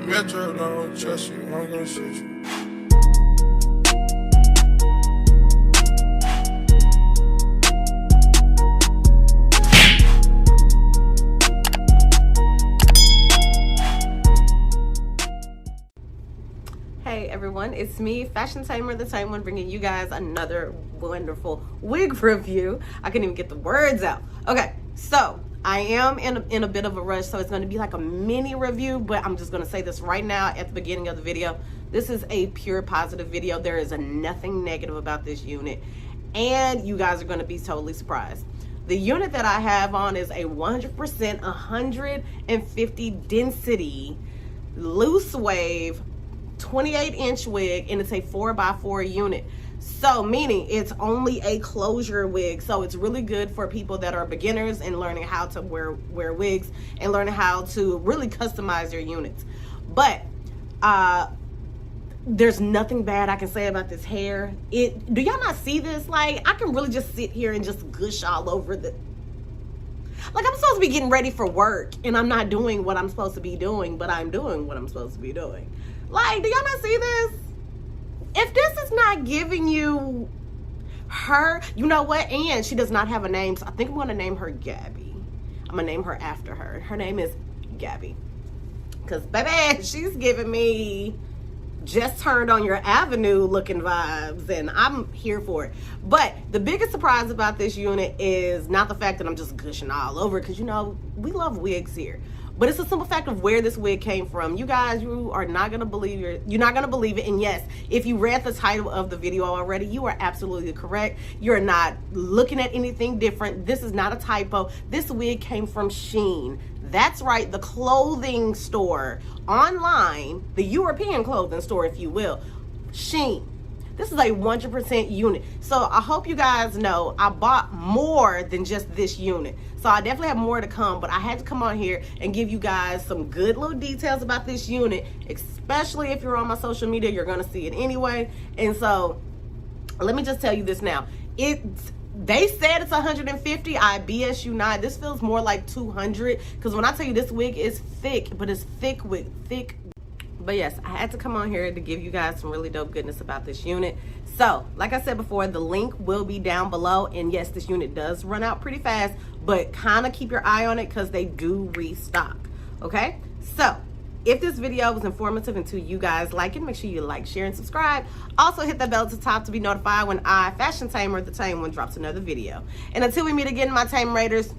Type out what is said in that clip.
the metro, don't trust you, I'm gonna shoot you. Hey everyone, it's me, Fashion Tamer, the Tame One, bringing you guys another wonderful wig review. I couldn't even get the words out. Okay, so I am in a bit of a rush, so it's going to be like a mini review, but I'm just going to say this right now at the beginning of the video. This is a pure positive video. There is nothing negative about this unit, and you guys are going to be totally surprised. The unit that I have on is a 100% 150 density loose wave 28-inch wig, and it's a 4x4 unit. So meaning it's only a closure wig, so it's really good for people that are beginners and learning how to wear wigs and learning how to really customize your units. But there's nothing bad I can say about this hair. Do y'all not see this? Like, I can really just sit here and just gush all over the, like, I'm supposed to be getting ready for work and I'm not doing what I'm supposed to be doing, but I'm doing what I'm supposed to be doing. Like, do y'all not see this? If this is not giving you her, you know what? And she does not have a name, so I think I'm going to name her Gabby. I'm going to name her after her. Her name is Gabby. Because, baby, she's giving me just turned on your avenue looking vibes, and I'm here for it. But the biggest surprise about this unit is not the fact that I'm just gushing all over, because, you know, we love wigs here. But it's a simple fact of where this wig came from. You guys, you are not gonna believe you're not gonna believe it. And yes, if you read the title of the video already, you are absolutely correct. You're not looking at anything different. This is not a typo. This wig came from Shein. That's right, the clothing store online, the European clothing store, if you will, Shein. This is a 100% unit. So I hope you guys know I bought more than just this unit. So I definitely have more to come, but I had to come on here and give you guys some good little details about this unit, especially if you're on my social media, you're gonna see it anyway. And so let me just tell you this now. They said it's 150, I BS you not. This feels more like 200, because when I tell you this wig is thick, but it's thick with thick. But yes, I had to come on here to give you guys some really dope goodness about this unit. So, like I said before, the link will be down below. And yes, this unit does run out pretty fast, but kind of keep your eye on it because they do restock, okay? So, if this video was informative and to you guys like it, make sure you like, share, and subscribe. Also, hit that bell at the top to be notified when I, Fashion Tamer, the Tame One, drops another video. And until we meet again, my Tame Raiders,